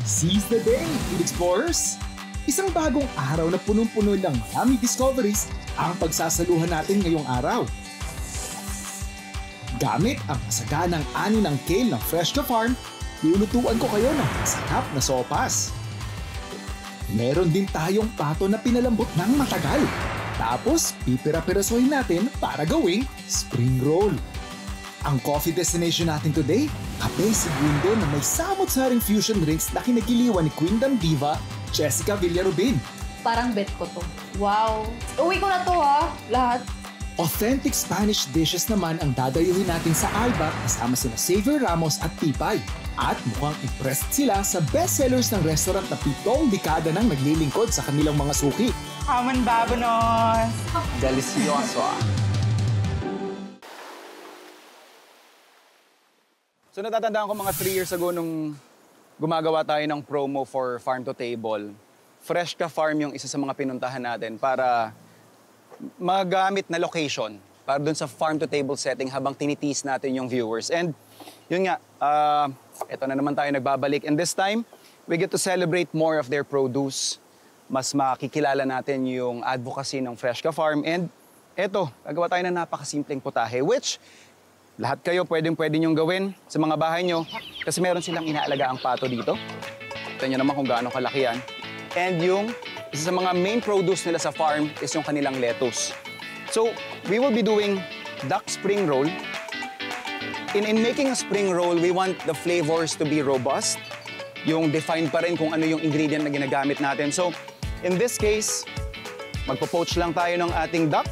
Seize the day, Food Explorers! Isang bagong araw na punong-puno ng yummy discoveries ang pagsasaluhan natin ngayong araw. Gamit ang masaganang ani ng kale ng Freshka Farm, lulutuan ko kayo ng masarap na sopas. Meron din tayong pato na pinalambot ng matagal. Tapos, pipira-pirasohin natin para gawing spring roll. Ang coffee destination natin today, Cafe Segundo na may samot-saring fusion drinks na kinagiliwan ni Queendom Diva, Jessica Villarubin. Parang bet ko to. Wow! Uwi ko na to ha, lahat. Authentic Spanish dishes naman ang dadayuhin natin sa Alba kasama sina Xavier Ramos at Pipay. At mukhang impressed sila sa bestsellers ng restaurant na 7 dekada nang naglilingkod sa kanilang mga suki. Hamon babonos! Delicioso. So natatandaan ko mga 3 years ago nung gumagawa tayo ng promo for Farm to Table. Freshka Farm yung isa sa mga pinuntahan natin para magamit na location para dun sa farm to table setting habang tinitiis natin yung viewers. And yun nga, eto na naman tayo nagbabalik. And this time, we get to celebrate more of their produce. Mas makikilala natin yung advocacy ng Freshka Farm. And eto, gagawa tayo ng napakasimpleng putahe, which lahat kayo pwede nyong gawin sa mga bahay nyo kasi meron silang inaalaga ang pato dito. Ito nyo naman kung gaano kalaki yan. And yung isa sa mga main produce nila sa farm is yung kanilang lettuce. So, we will be doing duck spring roll. In making a spring roll, we want the flavors to be robust. Yung defined pa rin kung ano yung ingredient na ginagamit natin. So, in this case, magpo-poach lang tayo ng ating duck.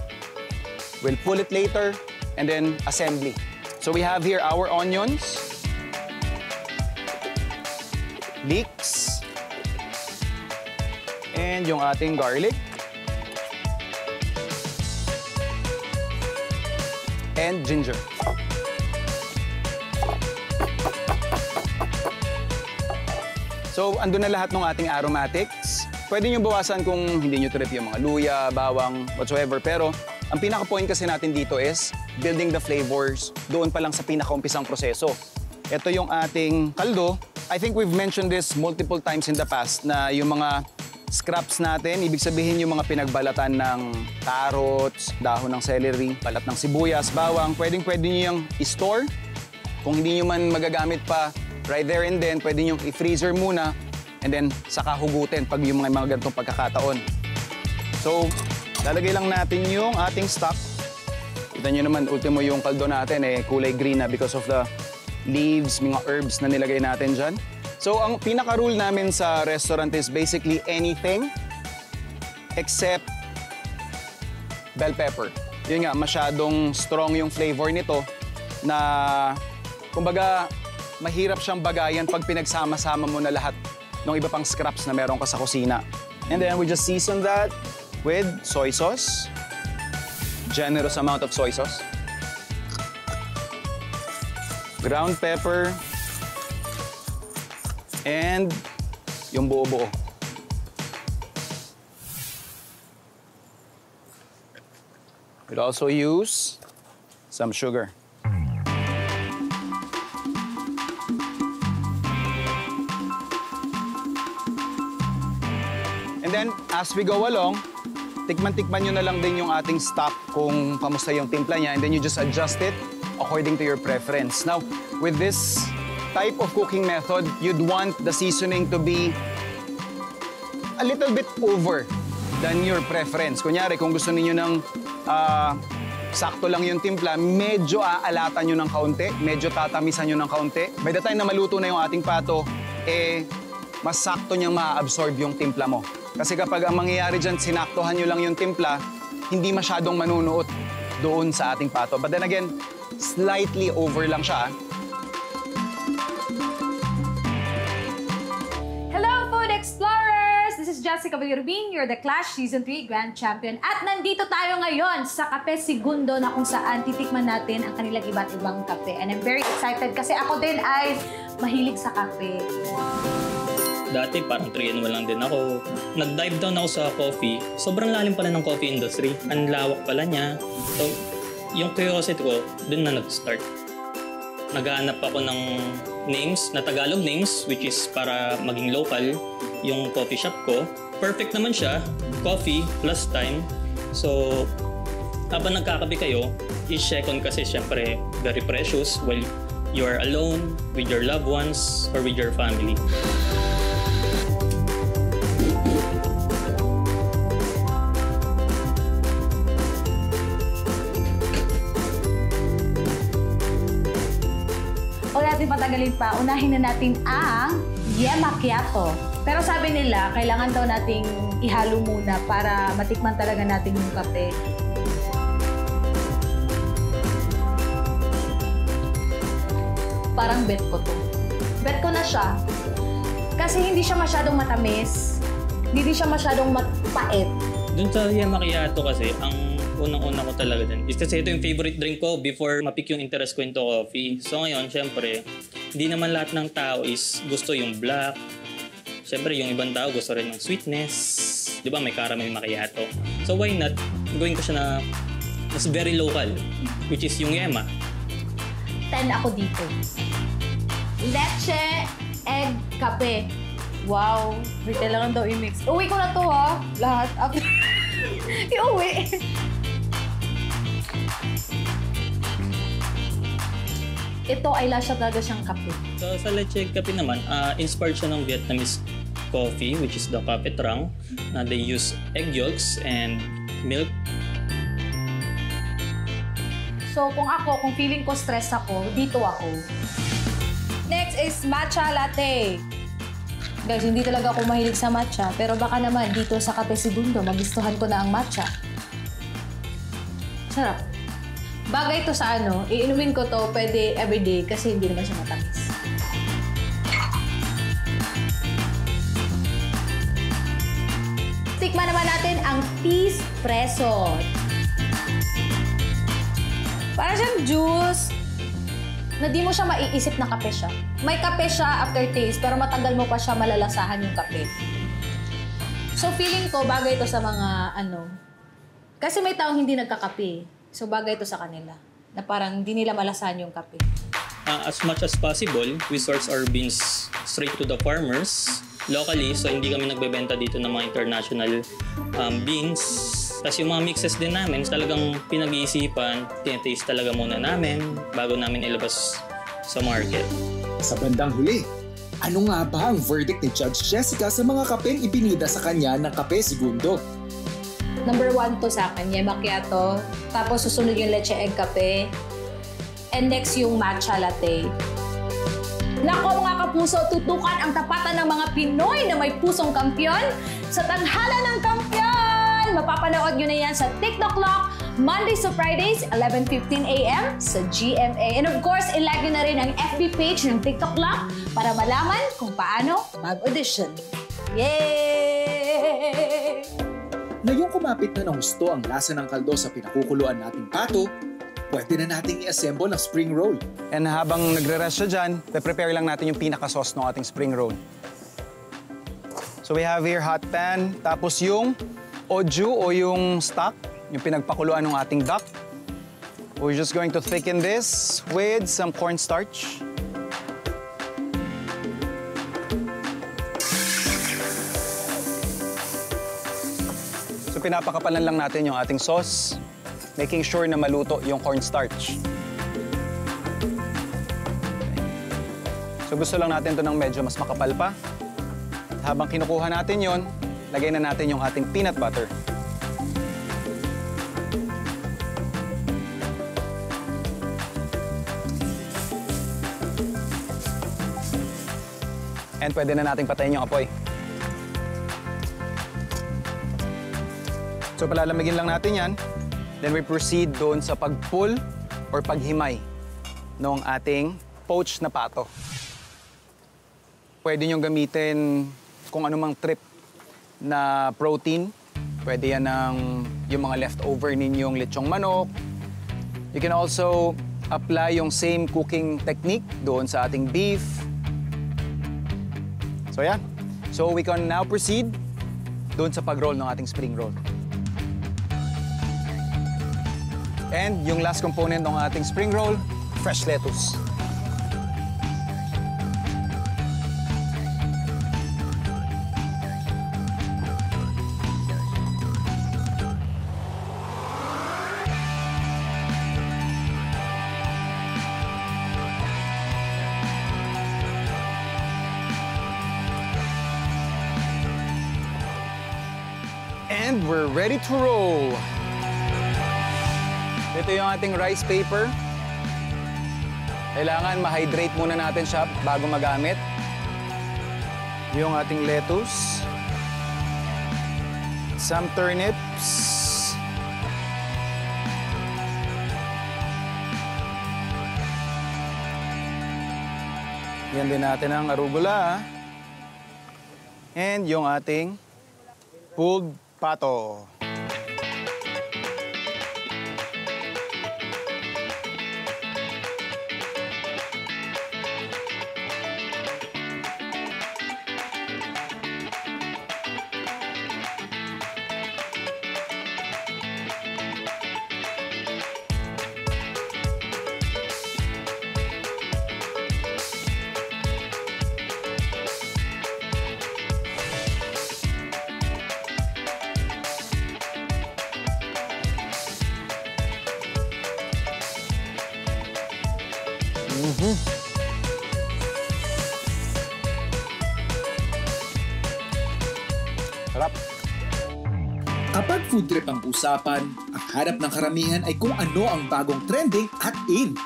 We'll pull it later and then assembly. So, we have here our onions, leeks, and yung ating garlic. And ginger. So, andun na lahat ng ating aromatics. Pwede nyo bawasan kung hindi nyo trip yung mga luya, bawang, whatsoever. Pero, ang pinaka-point kasi natin dito is building the flavors doon pa lang sa pinaka-umpisang proseso. Ito yung ating kaldo. I think we've mentioned this multiple times in the past na yung mga scraps natin, ibig sabihin yung mga pinagbalatan ng carrots, dahon ng celery, balat ng sibuyas, bawang, pwedeng-pwede nyo yung i-store. Kung hindi nyo man magagamit pa right there and then, pwede nyo i-freezer muna and then saka hugutin pag yung mga ganitong pagkakataon. So, lalagay lang natin yung ating stock. Kita nyo naman, ultimo yung kaldo natin kulay green na because of the leaves, mga herbs na nilagay natin dyan. So, ang pinaka-rule namin sa restaurant is basically anything except bell pepper. Yun nga, masyadong strong yung flavor nito na, kumbaga, mahirap siyang bagayan pag pinagsama-sama mo na lahat ng iba pang scraps na meron ka sa kusina. And then, we just season that with soy sauce. Generous amount of soy sauce. Ground pepper. And yung buo-buo. We'll also use some sugar. And then, as we go along, tikman-tikman nyo na lang din yung ating stock kung kamusta yung timpla niya, and then you just adjust it according to your preference. Now, with this type of cooking method, you'd want the seasoning to be a little bit over than your preference. Kunyari, kung gusto niyo ng sakto lang yung timpla, medyo aalatan nyo ng kaunti, medyo tatamisan nyo ng kaunti. By the time na maluto na yung ating pato, mas sakto niyang ma-absorb yung timpla mo. Kasi kapag ang mangyayari dyan, sinaktohan nyo lang yung timpla, hindi masyadong manunuot doon sa ating pato. But then again, slightly over lang siya. This is Jessica Villarubin, you're the Clash Season 3 Grand Champion. At nandito tayo ngayon sa Cafe Segundo na kung saan titikman natin ang kanilang iba't ibang kape. And I'm very excited kasi ako din ay mahilig sa kape. Dati parang 3-in-1 lang din ako. Nag-dive down ako sa coffee. Sobrang lalim pala ng coffee industry. Ang lawak pala niya. So, yung curiosity ko, dun na nag-start. Naghahanap ako ng names, na Tagalog names, which is para maging local yung coffee shop ko. Perfect naman siya, coffee plus time. So, habang nagkakape kayo, each second kasi syempre very precious while you're alone, with your loved ones, or with your family. Huwag natin patagalin pa, unahin na natin ang Yema Macchiato. Pero sabi nila, kailangan daw nating ihalo muna para matikman talaga natin yung kape. Parang bet ko to. Bet ko na siya. Kasi hindi siya masyadong matamis. Hindi siya masyadong mapait. Dun sa Yema Macchiato kasi, ang unang-una ko talaga dun is kasi ito yung favorite drink ko before mapick yung interest ko into coffee. So ngayon, syempre, hindi naman lahat ng tao is gusto yung black. Syempre, yung ibang tao gusto rin ng sweetness. Di ba, may caramel macchiato. So why not, gawin ko siya na mas very local, which is yung Yema. 10 ako dito. Leche, egg, kape. Wow. May kailangan daw i-mix. Uwi ko na to ha. Lahat. After. Iuwi. Ito ay lasya talaga siyang kape. So sa leche kape naman, inspired siya ng Vietnamese coffee, which is the Cafe Trang, na they use egg yolks and milk. So kung feeling ko stress ako, dito ako. Next is matcha latte. Guys, hindi talaga ako mahilig sa matcha, pero baka naman dito sa Cafe Segundo, magustuhan ko na ang matcha. Sarap. Bagay ito sa iinumin ko to pwede everyday kasi hindi naman siya matamis. Tikman naman natin ang Peace Presso. Parang siyang juice na di mo siya maiisip na kape siya. May kape siya aftertaste, pero matagal mo pa siya malalasahan yung kape. So feeling ko, bagay ito sa mga kasi may taong hindi nagkakape. So bagay ito sa kanila, na parang hindi nila malasahan yung kape. As much as possible, we source our beans straight to the farmers locally. So hindi kami nagbebenta dito ng mga international beans. Tapos yung mga mixes din namin, talagang pinag-iisipan, tinataste talaga muna namin bago namin ilabas sa market. Sa bandang huli, ano nga ba ang verdict ni Judge Jessica sa mga kapeng ipinida sa kanya ng Cafe Segundo? Number 1 to sa akin, Yema Macchiato. Tapos susunod yung leche egg kape. And next yung matcha latte. Nako mga kapuso, tutukan ang tapatan ng mga Pinoy na may pusong kampyon sa Tanghalan ng Kampyon! Mapapanood nyo na yan sa TikTok Clock, Mondays to Fridays, 11:15 a.m. sa GMA. And of course, ilike nyo na rin ang FB page ng TikTok Clock para malaman kung paano mag-audition. Yay! Ngayong kumapit na ng husto ang lasa ng kaldo sa pinakukuluan nating pato, pwede na nating i-assemble ang spring roll. And habang nagre-rest siya dyan, prepare lang natin yung pinaka-sauce ng ating spring roll. So we have here hot pan, tapos yung oju o yung stock, yung pinagpakuluan ng ating duck. We're just going to thicken this with some cornstarch. So pinapakapalan lang natin yung ating sauce, making sure na maluto yung cornstarch. So gusto lang natin to ng medyo mas makapal pa. Habang kinukuha natin yon, lagay na natin yung ating peanut butter. And pwede na nating patayin yung apoy. So palalamigin lang natin yan. Then we proceed doon sa pag-pull or paghimay ng ating poached na pato. Pwede nyo gamitin kung anumang trip na protein. Pwede yan ng yung mga leftover ninyong lechong manok. You can also apply yung same cooking technique doon sa ating beef. So yeah. So we can now proceed doon sa pag-roll ng ating spring roll. And yung last component ng ating spring roll, fresh lettuce. And we're ready to roll. Ito yung ating rice paper. Kailangan ma-hydrate muna natin siya bago magamit. Yung ating lettuce. Some turnips. Yan din natin ang arugula. And yung ating pulled pato. Sarap. Kapag food trip ang usapan, ang hanap ng karamihan ay kung ano ang bagong trending at in.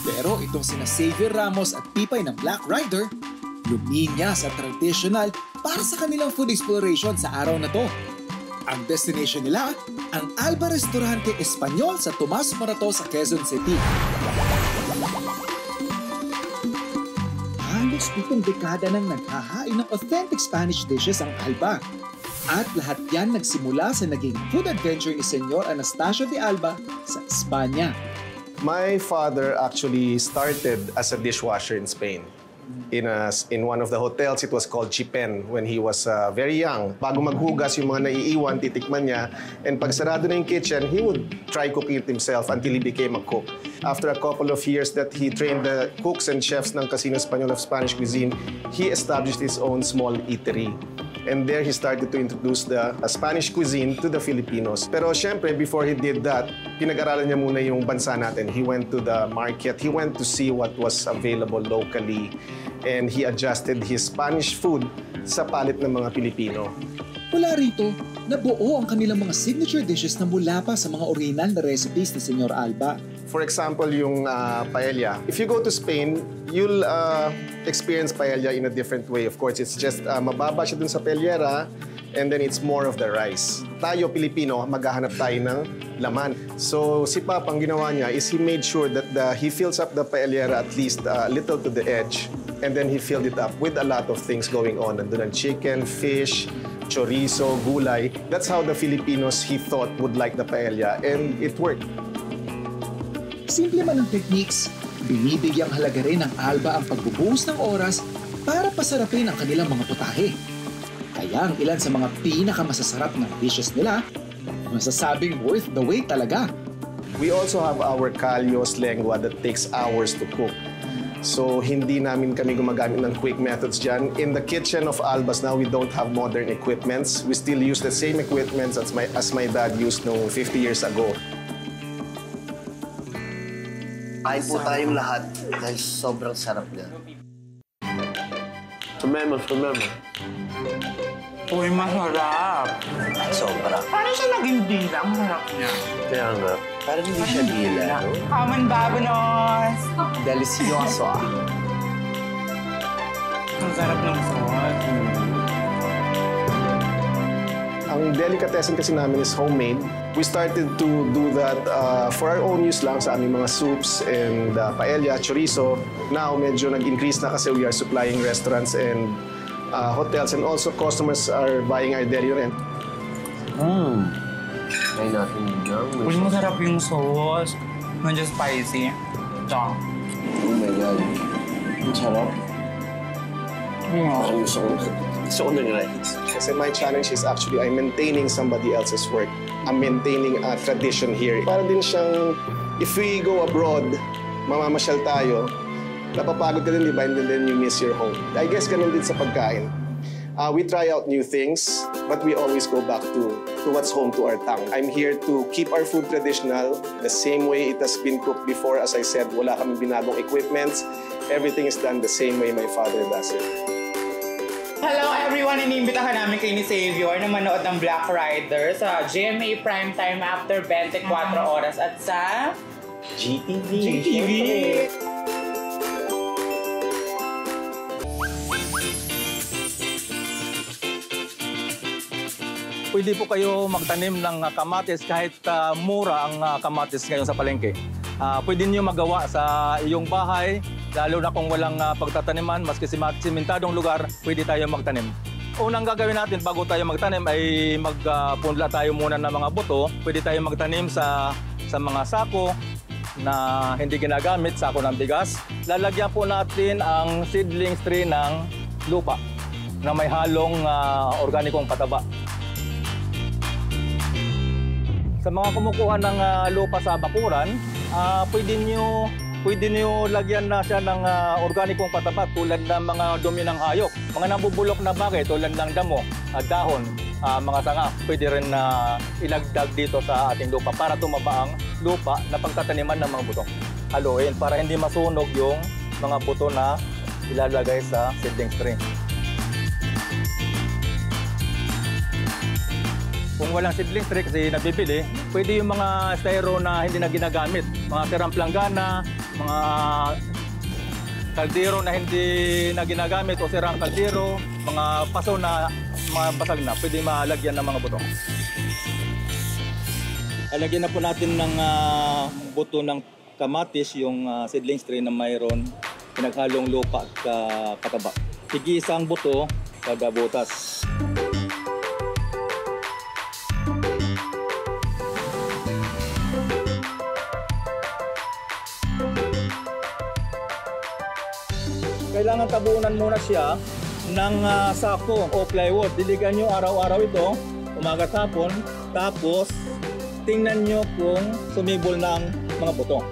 Pero itong sina Xavier Ramos at Pipay ng Black Rider, luminya sa traditional para sa kanilang food exploration sa araw na to. Ang destination nila, ang Alba Restaurante Espanyol sa Tomas Morato sa Quezon City. Halos 7 dekada nang naghahain ng authentic Spanish dishes ang Alba. At lahat yan nagsimula sa naging food adventure ni Senyor Anastasio de Alba sa Espanya. My father actually started as a dishwasher in Spain. In one of the hotels, it was called Chipen when he was very young. Bago maghugas, yung mga naiiwan, titikman niya. And pag sarado na yung kitchen, he would try cooking it himself until he became a cook. After a couple of years that he trained the cooks and chefs ng Casino Español of Spanish cuisine, he established his own small eatery. And there he started to introduce the Spanish cuisine to the Filipinos. Pero syempre, before he did that, pinag-aralan niya muna yung bansa natin. He went to the market, he went to see what was available locally, and he adjusted his Spanish food sa palit ng mga Pilipino. Mula rito, nabuo ang kanilang mga signature dishes na mula pa sa mga original na recipes ni Senyor Alba. For example, yung paella. If you go to Spain, you'll experience paella in a different way. Of course, it's just mababa siya dun sa paellera, and then it's more of the rice. Tayo, Pilipino, maghahanap tayo ng laman. So, si Papa, ang ginawa niya is he made sure that he fills up the paellera at least little to the edge, and then he filled it up with a lot of things going on. Nandun ang chicken, fish, chorizo, gulay. That's how the Filipinos, he thought, would like the paella, and it worked. Simple man ang techniques, binibigyang halaga rin ng Alba ang pagbubuhos ng oras para pasarapin ang kanilang mga putahe. Kaya ang ilan sa mga pinakamasasarap na dishes nila, masasabing worth the wait talaga. We also have our callos lengua that takes hours to cook. So, hindi namin kami gumagamit ng quick methods dyan. In the kitchen of Albas now, we don't have modern equipments. We still use the same equipments as my dad used noong 50 years ago. Kain po tayong lahat dahil sobrang sarap niya. Sumema. Uy, masarap. Sobra. Paano siya naging dila? Ang harap niya. Kaya nga, parang hindi siya dila, no? Aman babanos! Delicioso. Ang sarap ng sauce. Ang delicatessen kasi namin is homemade. We started to do that for our own use lang sa aming mga soups and paella, chorizo. Now, medyo nag-increase na kasi we are supplying restaurants and hotels, and also customers are buying our deli rin. Try natin yun. Uy, masarap yung sauce. Medyo spicy. Ito. Oh my God. Ang sarap. Parang gusto ko ng rice. Kasi my challenge is actually I'm maintaining somebody else's work. I'm maintaining a tradition here. Para din siyang, if we go abroad, mamamasyal tayo, napapagod ka din, di ba? And then you miss your home. I guess ganun din sa pagkain. We try out new things, but we always go back to what's home to our tongue. I'm here to keep our food traditional, the same way it has been cooked before. As I said, wala kami binagong equipments. Everything is done the same way my father does it. Hello everyone! Inimbitahan namin kayo ni Savior na manood ng Black Rider sa GMA Primetime after 24 oras at sa GTV. Pwede po kayo magtanim ng kamatis kahit mura ang kamatis ngayon sa palengke. Pwede niyo magawa sa iyong bahay, lalo na kung walang pagtataniman, maski simentadong lugar, pwede tayo magtanim. Unang gagawin natin bago tayo magtanim ay magpunla tayo muna ng mga buto. Pwede tayo magtanim sa mga sako na hindi ginagamit, sako ng bigas. Lalagyan po natin ang seedlings tree ng lupa na may halong organikong pataba. Sa mga kumukuha ng lupa sa bakuran, pwede nyo lagyan na siya ng organikong pataba tulad ng mga dumi ng hayop. Mga nabubulok na bagay tulad ng damo, dahon, mga sanga, pwede rin ilagdag dito sa ating lupa para tumaba ang lupa na pagtataniman ng mga buto. Haluin para hindi masunog yung mga buto na ilalagay sa seedling tree. Kung walang seedling tree kasi nabibili, pwede yung mga styro na hindi na ginagamit. Mga sirang planggana, mga kaldero na hindi na ginagamit o sirang kaldero, mga paso na mga basag na, pwede malagyan ng mga buto. Alagyan na po natin ng buto ng kamatis yung seedling tree na mayroon pinaghalong lupa at pataba. Higi isang buto kada butas. Kailangan tabunan muna siya ng sako o plywood. Diligan nyo araw-araw ito, umaga at hapon. Tapos, tingnan nyo kung sumibol na ang mga buto.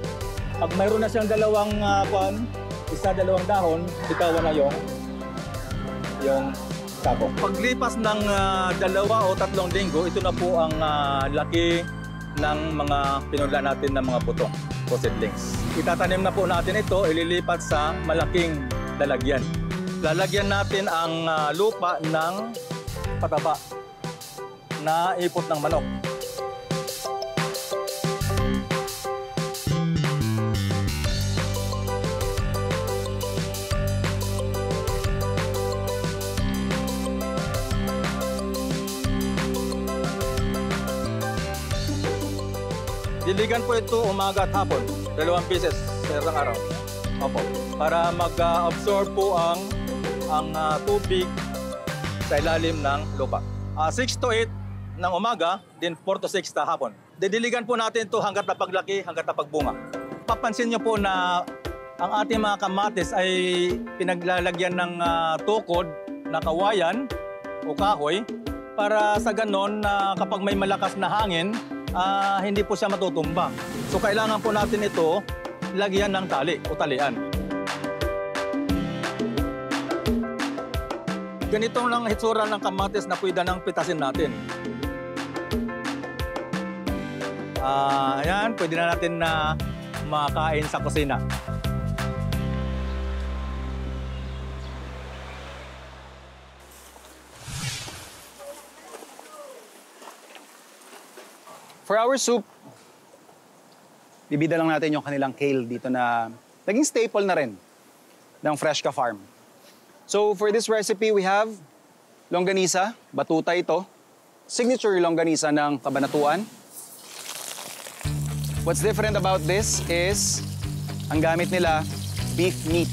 Pag mayroon na siyang dalawang dalawang dahon, bitawan na yung sako. Paglipas ng 2 o 3 linggo, ito na po ang laki ng mga pinunla natin ng mga buto o seedlings. Itatanim na po natin ito, ililipat sa malaking lalagyan. Lalagyan natin ang lupa ng pataba na ipot ng manok. Diligan po ito umaga at hapon, 2 beses sa isang araw. Opo, para mag-absorb po ang tubig sa ilalim ng lupa. 6 to 8 ng umaga, then 4 to 6 sa hapon. Didiligan po natin ito hanggat na paglaki, hanggat na pagbunga. Papansin niyo po na ang ating mga kamatis ay pinaglalagyan ng tukod na kawayan o kahoy para sa ganon na kapag may malakas na hangin, hindi po siya matutumba. So kailangan po natin ito lagyan ng tali o talian. Ganito lang hitsura ng kamatis na pwede nang pitasin natin. Ayan, pwede na natin na makain sa kusina. For our soup, bibida lang natin yung kanilang kale dito na naging staple na rin ng Fresca Farm. So for this recipe, we have longganisa, batuta ito, signature longganisa ng Cabanatuan. What's different about this is ang gamit nila, beef meat.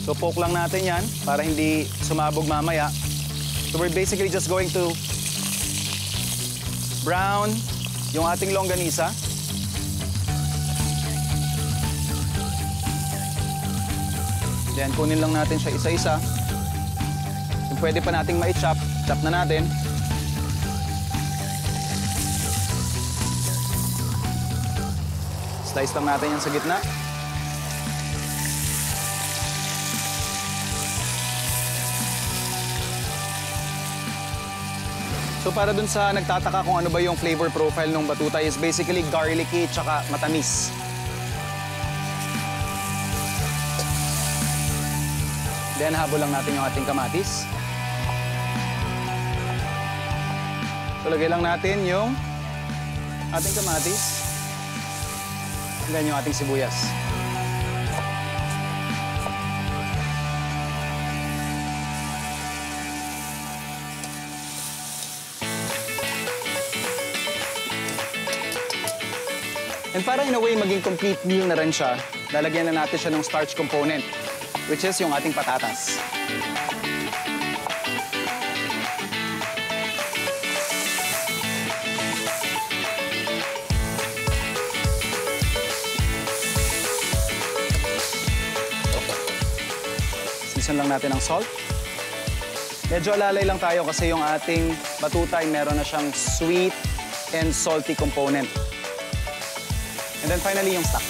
So poke lang natin yan para hindi sumabog mamaya. So we're basically just going to brown yung ating longganisa. Then, kunin lang natin siya isa-isa. Kung pwede pa nating ma-chop, chop na natin. Slice lang natin yan sa gitna. So, para dun sa nagtataka kung ano ba yung flavor profile ng batuta is basically garlicky tsaka matamis. Then habol lang natin yung ating kamatis. So lagay lang natin yung ating kamatis. And then yung ating sibuyas. And para in a way maging complete meal na rin siya, lalagyan na natin siya ng starch component, which is yung ating patatas. Season lang natin ng salt. Medyo alalay lang tayo kasi yung ating batutay meron na siyang sweet and salty component. And then finally, yung stock.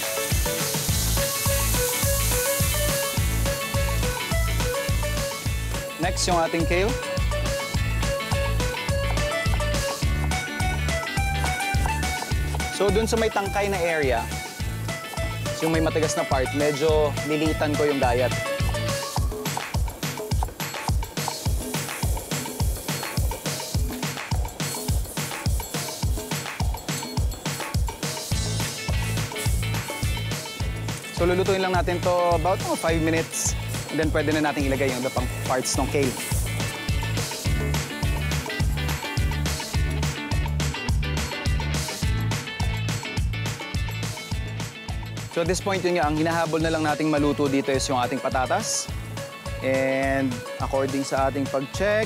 Next, yung ating kale. So, dun sa may tangkay na area, yung may matigas na part, medyo lilitan ko yung gayat. So lulutuin lang natin to about 5 minutes. And then pwede na natin ilagay yung iba pang parts ng kale. So at this point, yun nga, ang hinahabol na lang nating maluto dito is yung ating patatas. And according sa ating pag-check,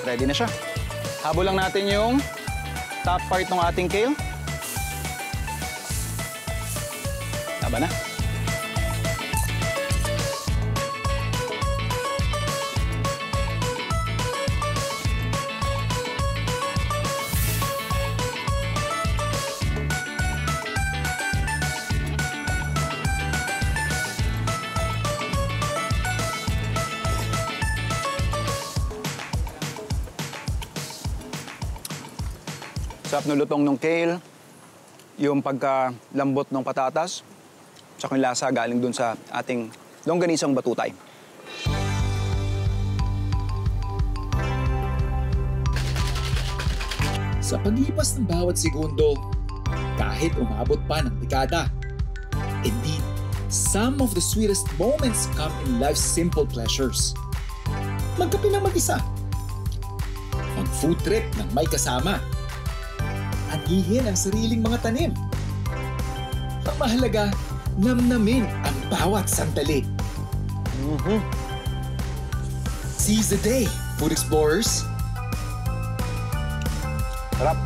ready na siya. Habol lang natin yung top part ng ating kale. Tama na. Sarap ng lutong ng kale, yung pagkalambot ng patatas, tsaka yung lasa galing dun sa ating longganisang batutay. Sa paglipas ng bawat segundo, kahit umabot pa ng dekada, indeed, some of the sweetest moments come in life's simple pleasures. Magkape ng mag-isa, mag-food trip ng may kasama, anihin ang sariling mga tanim. Ang mahalaga, namnamin ang bawat sandali. Seize the day, food explorers! Sarap.